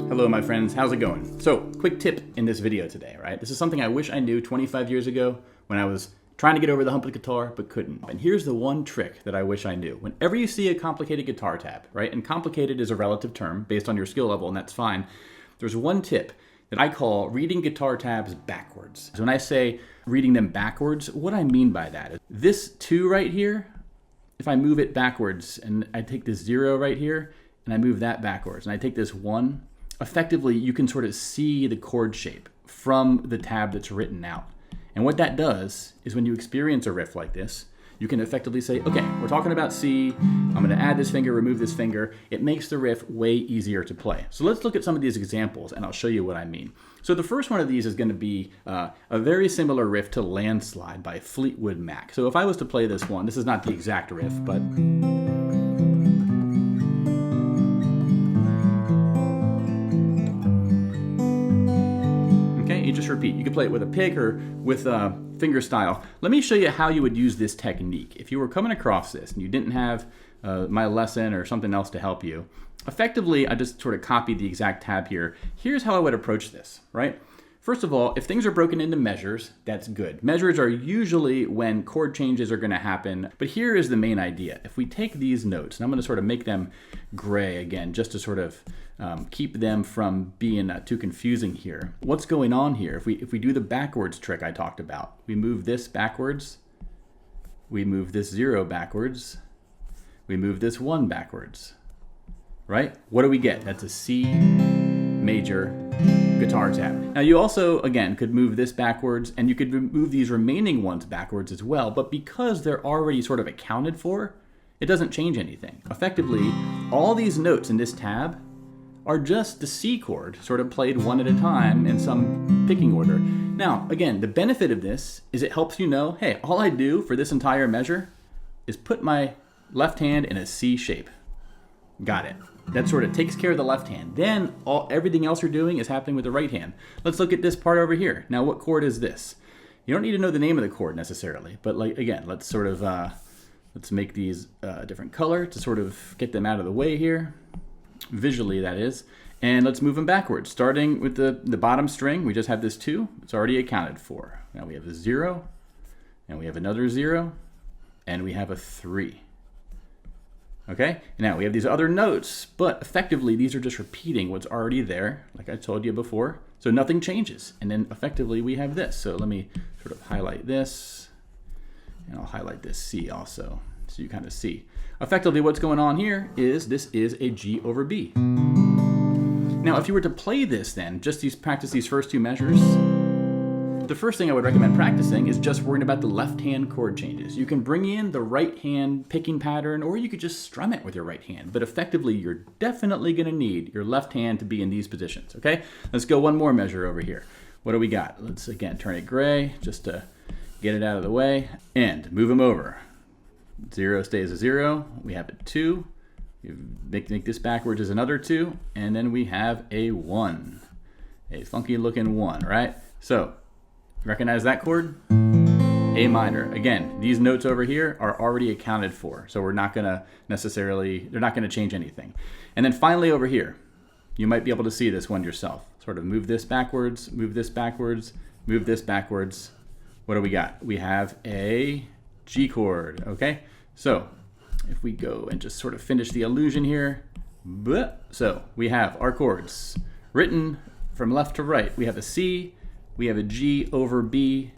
Hello my friends, how's it going? So, quick tip in this video today, right? This is something I wish I knew 25 years ago when I was trying to get over the hump of the guitar, but couldn't. And here's the one trick that I wish I knew. Whenever you see a complicated guitar tab, right? And complicated is a relative term based on your skill level, and that's fine. There's one tip that I call reading guitar tabs backwards. So when I say reading them backwards, what I mean by that is this 2 right here, if I move it backwards and I take this 0 right here and I move that backwards and I take this 1, effectively you can sort of see the chord shape from the tab that's written out. And what that does is when you experience a riff like this, you can effectively say, okay, we're talking about C, I'm gonna add this finger, remove this finger. It makes the riff way easier to play. So let's look at some of these examples and I'll show you what I mean. So the first one of these is gonna be a very similar riff to Landslide by Fleetwood Mac. So if I was to play this one, this is not the exact riff, but you just repeat. You can play it with a pick or with finger style. Let me show you how you would use this technique. If you were coming across this and you didn't have my lesson or something else to help you, effectively, I just sort of copied the exact tab here. Here's how I would approach this, right? First of all, if things are broken into measures, that's good. Measures are usually when chord changes are gonna happen, but here is the main idea. If we take these notes, and I'm gonna sort of make them gray again, just to sort of keep them from being too confusing here. What's going on here? If we do the backwards trick I talked about, we move this backwards, we move this 0 backwards, we move this 1 backwards, right? What do we get? That's a C major guitar tab. Now you also, again, could move this backwards and you could move these remaining ones backwards as well, but because they're already sort of accounted for, it doesn't change anything. Effectively, all these notes in this tab are just the C chord, sort of played one at a time in some picking order. Now, again, the benefit of this is it helps you know, hey, all I do for this entire measure is put my left hand in a C shape. Got it. That sort of takes care of the left hand. Then everything else you're doing is happening with the right hand. Let's look at this part over here. Now, what chord is this? You don't need to know the name of the chord necessarily, but like again, let's sort of let's make these a different color to sort of get them out of the way here, visually that is. And let's move them backwards. Starting with the bottom string, we just have this 2. It's already accounted for. Now we have a 0, and we have another 0, and we have a 3. Okay, now we have these other notes, but effectively these are just repeating what's already there, like I told you before, so nothing changes. And then effectively we have this. So let me sort of highlight this, and I'll highlight this C also, so you kind of see. Effectively what's going on here is this is a G over B. Now if you were to play this then, just practice these first 2 measures, the first thing I would recommend practicing is just worrying about the left hand chord changes. You can bring in the right hand picking pattern, or you could just strum it with your right hand. But effectively, you're definitely gonna need your left hand to be in these positions, okay? Let's go one more measure over here. What do we got? Let's again turn it gray just to get it out of the way and move them over. 0 stays a 0, we have a 2, you make this backwards as another 2, and then we have a 1. A funky looking 1, right? So, recognize that chord? A minor. Again, these notes over here are already accounted for, so we're not gonna necessarily, they're not gonna change anything. And then finally over here, you might be able to see this one yourself. Sort of move this backwards, move this backwards, move this backwards. What do we got? We have a G chord, okay? So if we go and just sort of finish the illusion here, so we have our chords written from left to right. We have a C, we have a G over B,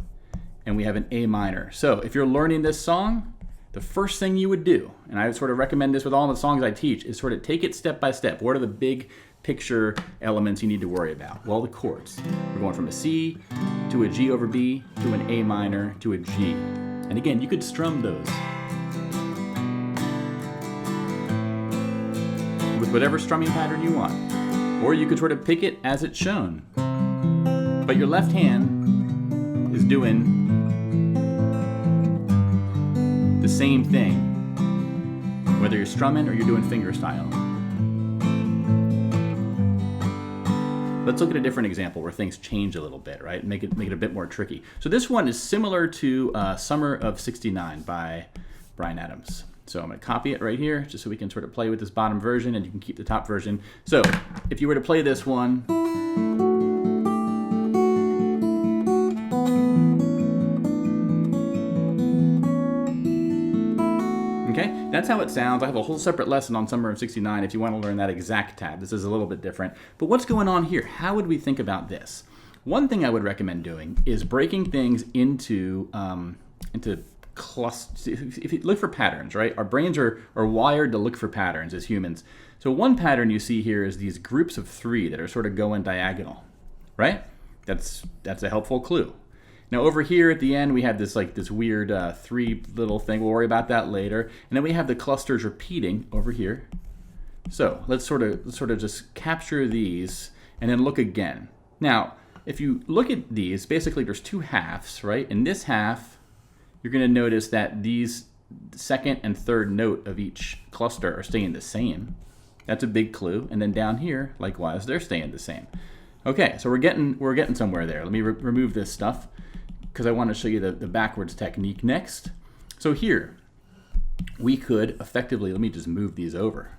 and we have an A minor. So if you're learning this song, the first thing you would do, and I would sort of recommend this with all the songs I teach, is sort of take it step by step. What are the big picture elements you need to worry about? Well, the chords. We're going from a C to a G over B to an A minor to a G. And again, you could strum those with whatever strumming pattern you want. Or you could sort of pick it as it's shown. But your left hand is doing the same thing, whether you're strumming or you're doing finger style. Let's look at a different example where things change a little bit, right? Make it a bit more tricky. So this one is similar to Summer of '69 by Bryan Adams. So I'm going to copy it right here just so we can sort of play with this bottom version and you can keep the top version. So if you were to play this one, okay, that's how it sounds. I have a whole separate lesson on Summer of '69 if you want to learn that exact tab. This is a little bit different. But what's going on here? How would we think about this? One thing I would recommend doing is breaking things into clusters. If you look for patterns, right? Our brains are wired to look for patterns as humans. So one pattern you see here is these groups of 3 that are sort of going diagonal, right? That's a helpful clue. Now over here at the end we have this this weird 3 little thing. We'll worry about that later. And then we have the clusters repeating over here. So let's sort of just capture these and then look again. Now if you look at these, basically there's 2 halves, right? In this half, you're going to notice that these second and third note of each cluster are staying the same. That's a big clue. And then down here, likewise, they're staying the same. Okay, so we're getting somewhere there. Let me remove this stuff because I want to show you the backwards technique next. So here, we could effectively, let me just move these over.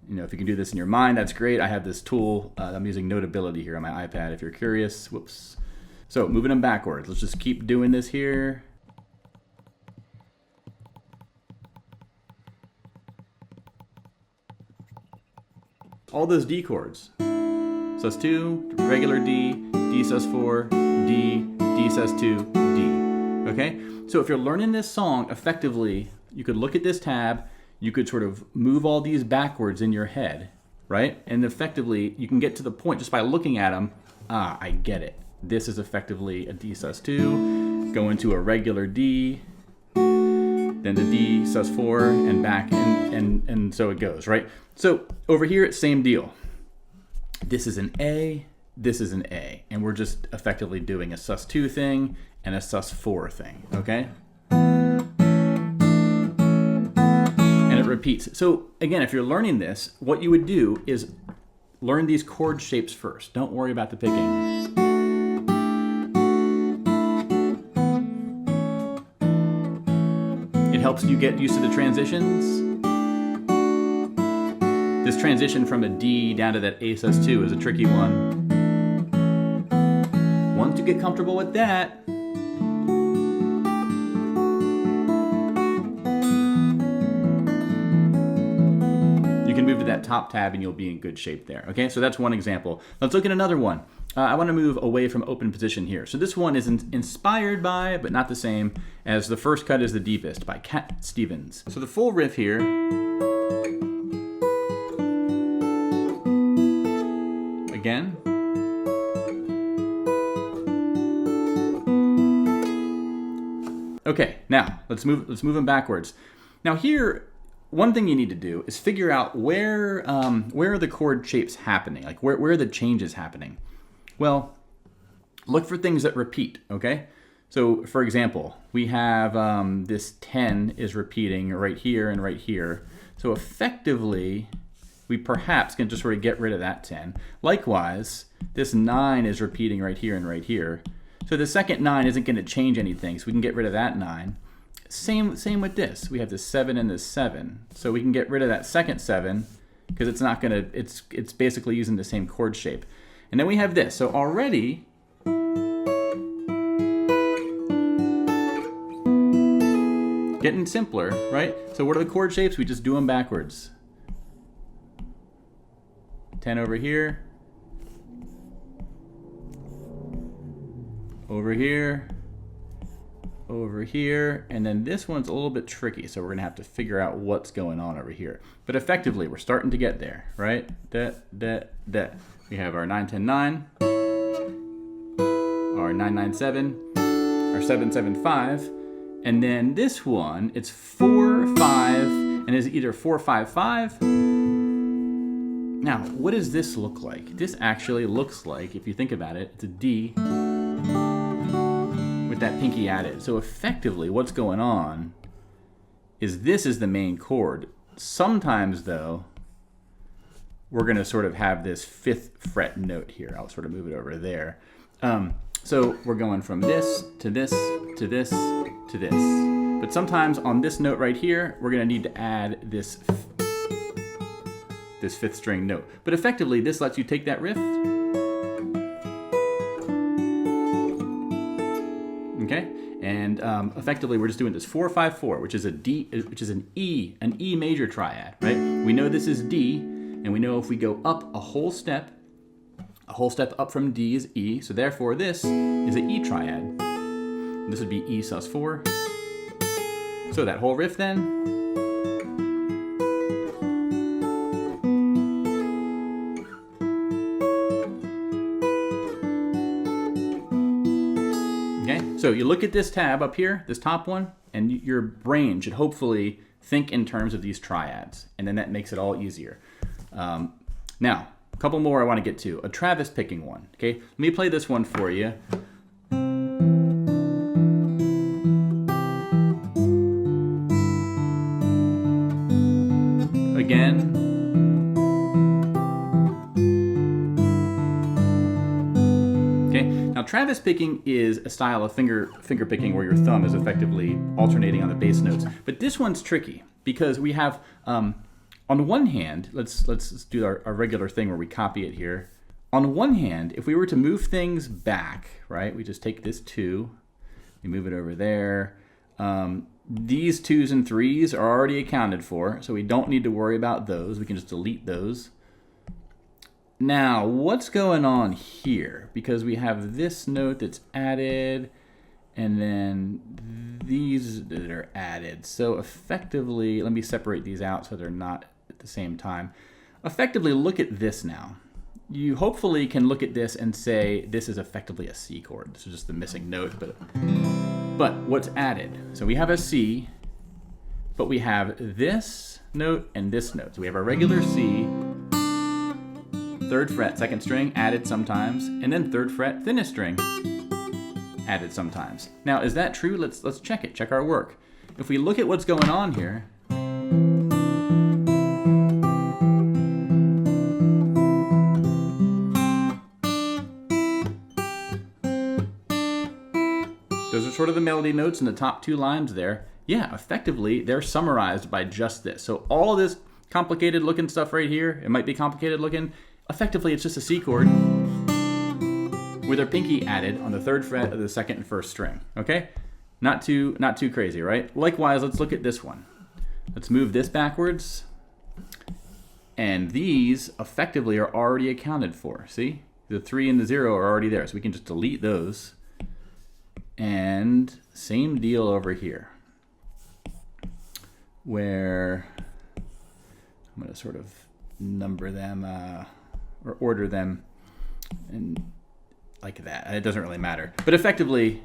You know, if you can do this in your mind, that's great. I have this tool. I'm using Notability here on my iPad if you're curious. Whoops. So moving them backwards. Let's just keep doing this here. All those D chords. sus2, regular D, D sus4, D, D sus2, D. Okay? So if you're learning this song effectively, you could look at this tab, you could sort of move all these backwards in your head, right? And effectively, you can get to the point just by looking at them, I get it. This is effectively a D sus2, go into a regular D, then the D sus4 and back, and so it goes, right? So over here it's same deal. This is an A, this is an A, and we're just effectively doing a sus2 thing and a sus4 thing, okay? And it repeats. So again, if you're learning this, what you would do is learn these chord shapes first. Don't worry about the picking. It helps you get used to the transitions. This transition from a D down to that A sus2 is a tricky one. Once you get comfortable with that, you can move to that top tab and you'll be in good shape there. Okay, so that's one example. Let's look at another one. I want to move away from open position here. So this one is inspired by, but not the same, as The First Cut is the Deepest by Cat Stevens. So the full riff here. Again. Okay, now let's move them backwards. Now here, one thing you need to do is figure out where are the chord shapes happening, like where are the changes happening. Well, look for things that repeat, okay? So for example, we have this 10 is repeating right here and right here. So effectively, we perhaps can just sort of get rid of that 10. Likewise, this 9 is repeating right here and right here. So the second 9 isn't going to change anything, so we can get rid of that 9. Same with this. We have this 7 and this 7. So we can get rid of that second 7 because it's not going to, it's basically using the same chord shape. And then we have this. So already, getting simpler, right? So what are the chord shapes? We just do them backwards. 10 over here, over here, over here, and then this one's a little bit tricky, so we're gonna have to figure out what's going on over here. But effectively, we're starting to get there, right? We have our 9-10-9, our 9-9-7, our 7-7-5, and then this one, it's 4-5, and is either 4-5-5. Now, what does this look like? This actually looks like, if you think about it, it's a D with that pinky added. So effectively, what's going on is this is the main chord. Sometimes, though, we're going to sort of have this 5th fret note here. I'll sort of move it over there. So we're going from this to this to this to this. But sometimes on this note right here, we're going to need to add this fifth string note. But effectively, this lets you take that riff, okay, and effectively we're just doing this 4-5-4, which is an E major triad, right? We know this is D, and we know if we go up a whole step up from D is E, so therefore this is an E triad. This would be E sus4. So that whole riff then. Okay, so you look at this tab up here, this top one, and your brain should hopefully think in terms of these triads, and then that makes it all easier. Now, a couple more I want to get to. A Travis picking one, okay? Let me play this one for you. Again. Okay, now Travis picking is a style of finger picking where your thumb is effectively alternating on the bass notes. But this one's tricky because we have, on one hand, let's do our regular thing where we copy it here. On one hand, if we were to move things back, right, we just take this 2, we move it over there. These 2s and 3s are already accounted for, so we don't need to worry about those. We can just delete those. Now, what's going on here? Because we have this note that's added, and then these that are added. So effectively, let me separate these out so they're not at the same time. Effectively, look at this now. You hopefully can look at this and say this is effectively a C chord. This is just the missing note, but what's added? So we have a C, but we have this note and this note. So we have our regular C, 3rd fret, 2nd string, added sometimes, and then 3rd fret, thinnest string, added sometimes. Now, is that true? Let's check it, check our work. If we look at what's going on here, those are sort of the melody notes in the top 2 lines there. Yeah, effectively, they're summarized by just this. So all this complicated looking stuff right here, it might be complicated looking. Effectively, it's just a C chord with our pinky added on the 3rd fret of the 2nd and 1st string, okay? Not too crazy, right? Likewise, let's look at this one. Let's move this backwards. And these effectively are already accounted for, see? The 3 and the 0 are already there, so we can just delete those. And same deal over here, where I'm going to sort of number them or order them and like that. It doesn't really matter. But effectively,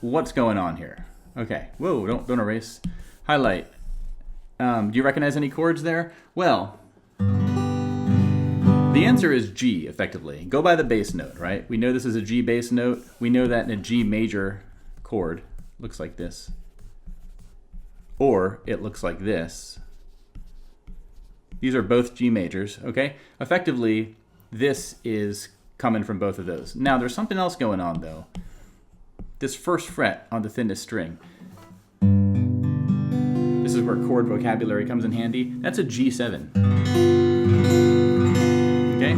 what's going on here? Okay, whoa, don't erase. Highlight. Do you recognize any chords there? Well, the answer is G, effectively. Go by the bass note, right? We know this is a G bass note. We know that in a G major chord looks like this, or it looks like this. These are both G majors, okay? Effectively, this is coming from both of those. Now, there's something else going on, though. This 1st fret on the thinnest string. This is where chord vocabulary comes in handy. That's a G7. Okay?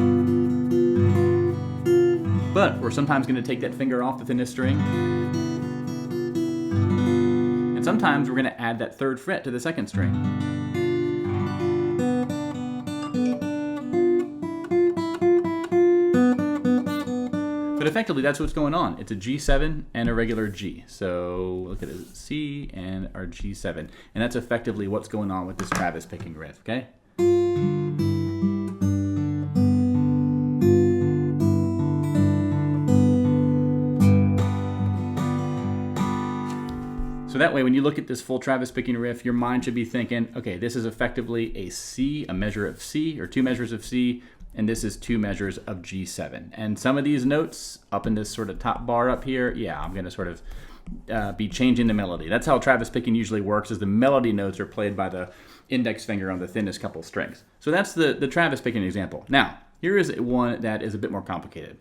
But we're sometimes going to take that finger off the thinnest string. And sometimes we're going to add that 3rd fret to the 2nd string. But effectively, that's what's going on. It's a G7 and a regular G. So look at it, C and our G7. And that's effectively what's going on with this Travis picking riff, okay? So that way, when you look at this full Travis picking riff, your mind should be thinking, okay, this is effectively a C, a measure of C, or 2 measures of C, and this is 2 measures of G7. And some of these notes up in this sort of top bar up here, yeah, I'm going to sort of be changing the melody. That's how Travis picking usually works, is the melody notes are played by the index finger on the thinnest couple strings. So that's the Travis picking example. Now, here is one that is a bit more complicated.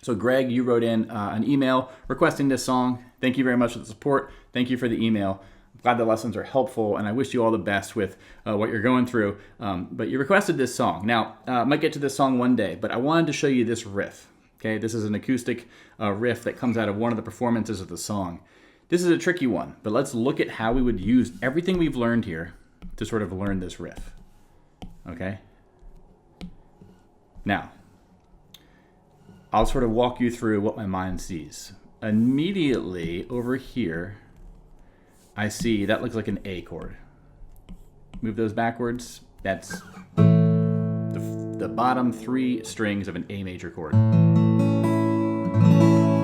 So Greg, you wrote in an email requesting this song. Thank you very much for the support. Thank you for the email. Glad the lessons are helpful, and I wish you all the best with what you're going through. But you requested this song. Now, I might get to this song one day, but I wanted to show you this riff. Okay, this is an acoustic riff that comes out of one of the performances of the song. This is a tricky one, but let's look at how we would use everything we've learned here to sort of learn this riff. Okay? Now, I'll sort of walk you through what my mind sees. Immediately over here, I see that looks like an A chord. Move those backwards. That's the bottom 3 strings of an A major chord.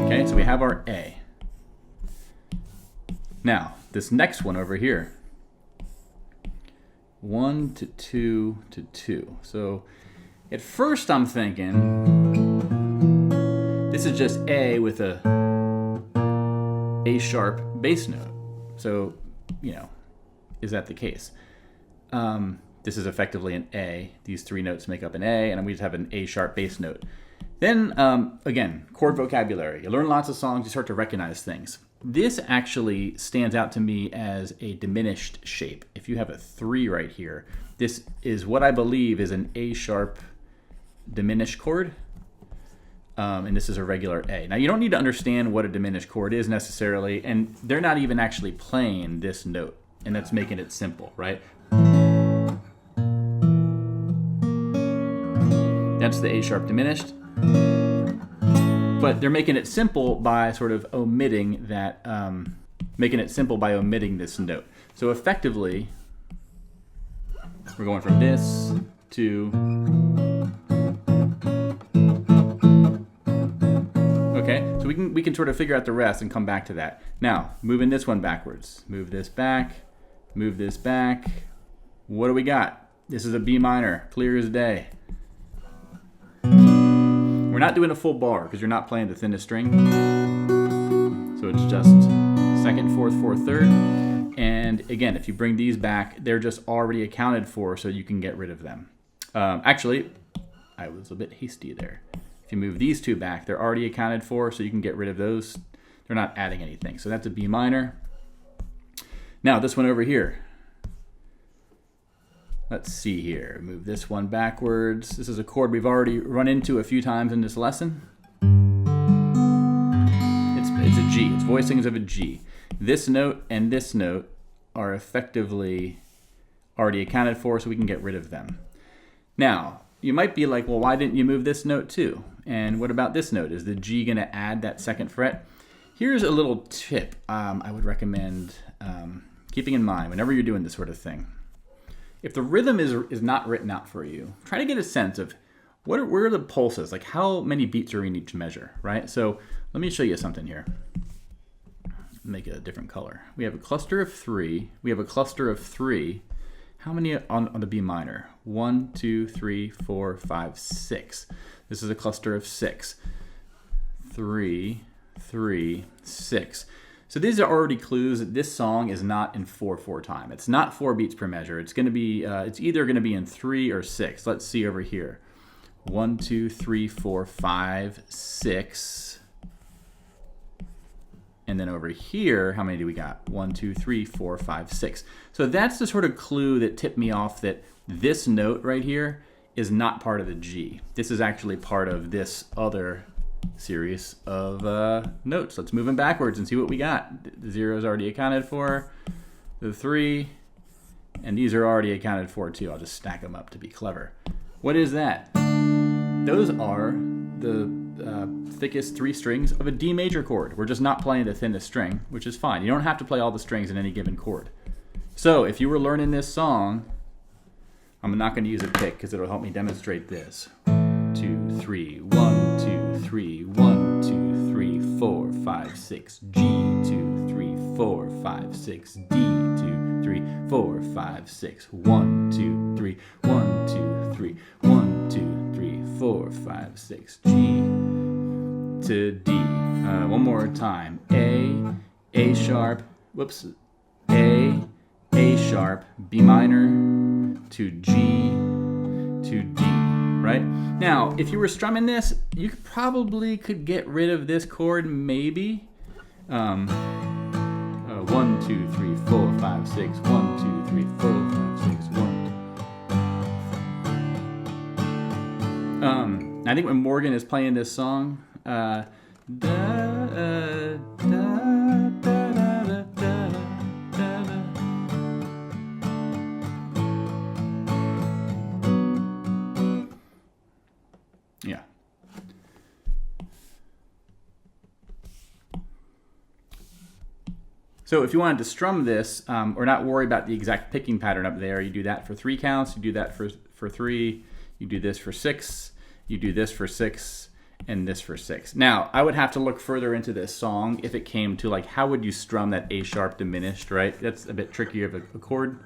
Okay, so we have our A. Now, this next one over here, 1 to 2 to 2. So at first I'm thinking this is just A with a sharp bass note. So, you know, is that the case? This is effectively an A. These 3 notes make up an A, and we just have an A sharp bass note. Then, again, chord vocabulary. You learn lots of songs, you start to recognize things. This actually stands out to me as a diminished shape. If you have a 3 right here, this is what I believe is an A sharp diminished chord. And this is a regular A. Now, you don't need to understand what a diminished chord is necessarily, and they're not even actually playing this note, and that's making it simple, right? That's the A sharp diminished. But they're making it simple by sort of omitting that, making it simple by omitting this note. So effectively, we're going from this to, okay, so we can sort of figure out the rest and come back to that. Now, moving this one backwards. Move this back, move this back. What do we got? This is a B minor, clear as day. We're not doing a full bar because you're not playing the thinnest string. So it's just 2nd, 4th, 4th, 3rd. And again, if you bring these back, they're just already accounted for, so you can get rid of them. Actually, I was a bit hasty there. If you move these 2 back, they're already accounted for, so you can get rid of those. They're not adding anything. So that's a B minor. Now this one over here. Let's see here, move this one backwards. This is a chord we've already run into a few times in this lesson. It's a G, it's voicings of a G. This note and this note are effectively already accounted for, so we can get rid of them. Now, you might be like, well, why didn't you move this note too? And what about this note? Is the G gonna add that 2nd fret? Here's a little tip I would recommend keeping in mind whenever you're doing this sort of thing. If the rhythm is not written out for you, try to get a sense of where are the pulses, like how many beats are in each measure, right? So let me show you something here. Make it a different color. We have a cluster of 3. We have a cluster of 3. How many on the B minor? 1, 2, 3, 4, 5, 6. This is a cluster of 6. 3, 3, 6. So these are already clues that this song is not in 4/4 time. It's not 4 beats per measure. It's going to be, it's either going to be in 3 or 6. Let's see over here. 1, 2, 3, 4, 5, 6. And then over here, how many do we got? 1, 2, 3, 4, 5, 6. So that's the sort of clue that tipped me off that this note right here is not part of the G. This is actually part of this other series of notes. Let's move them backwards and see what we got. The 0 is already accounted for, the 3, and these are already accounted for too. I'll just stack them up to be clever. What is that? Those are the thickest 3 strings of a D major chord. We're just not playing the thinnest string, which is fine. You don't have to play all the strings in any given chord. So if you were learning this song, I'm not going to use a pick because it'll help me demonstrate this. 2, 3, 1, 2, 3, 1, 2, 3, 4, 5, 6, G, 2, 3, 4, 5, 6, D, 2, 3, 4, 5, 6, 1, 2, 3, 1, 2, 3, 1, 2, 3, 4, 5, 6, G to D. One more time. A sharp, whoops, A sharp, B minor, to G, to D. Right? Now, if you were strumming this, you probably could get rid of this chord, maybe. Oh 1, 2, 3, 4, 5, 6, 1, 2, 3, 4, 5, 6, 1. I think when Morgan is playing this song, yeah. So if you wanted to strum this, or not worry about the exact picking pattern up there, you do that for 3 counts, you do that for 3, you do this for 6, you do this for 6, and this for 6. Now, I would have to look further into this song if it came to like, how would you strum that A sharp diminished, right? That's a bit trickier of a chord.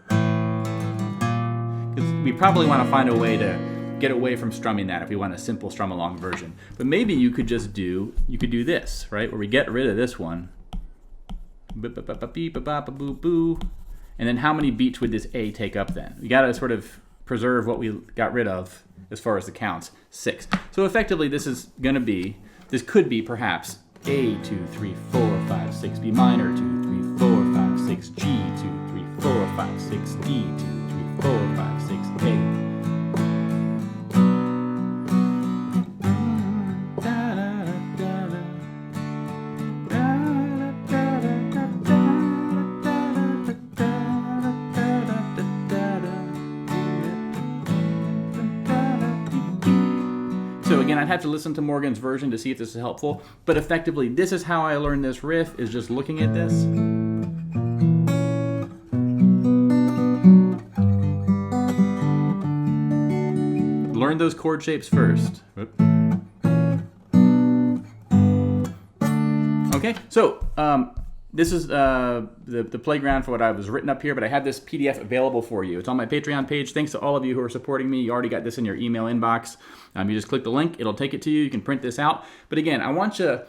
Because we probably want to find a way to get away from strumming that if we want a simple strum along version. But maybe you could just do, this, right? Where we get rid of this one. And then how many beats would this A take up then? We got to sort of preserve what we got rid of as far as the counts, 6. So effectively this is going to be, this could be perhaps A, 2, 3, 4, 5, 6, B minor, 2, 3, 4, 5, 6, G, 2, 3, 4, 5, 6, D, 2, 3, 4, 5, 6, A. So again, I'd have to listen to Morgan's version to see if this is helpful, but effectively, this is how I learned this riff, is just looking at this. Learn those chord shapes first. Okay, so this is the playground for what I was written up here, but I have this PDF available for you. It's on my Patreon page. Thanks to all of you who are supporting me. You already got this in your email inbox. You just click the link. It'll take it to you. You can print this out. But again, I want you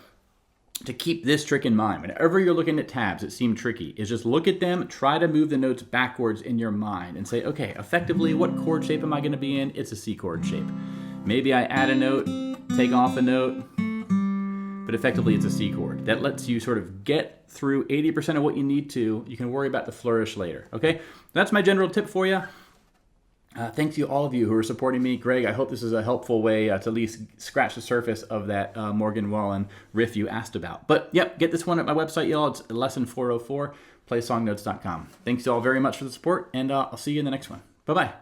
to keep this trick in mind. Whenever you're looking at tabs that seem tricky, is just look at them, try to move the notes backwards in your mind and say, okay, effectively, what chord shape am I going to be in? It's a C chord shape. Maybe I add a note, take off a note, but effectively it's a C chord. That lets you sort of get through 80% of what you need to. You can worry about the flourish later, okay? That's my general tip for you. Thanks to all of you who are supporting me. Greg, I hope this is a helpful way to at least scratch the surface of that Morgan Wallen riff you asked about. But yep, get this one at my website, y'all. It's lesson 404, playsongnotes.com. Thanks to all very much for the support, and I'll see you in the next one. Bye-bye.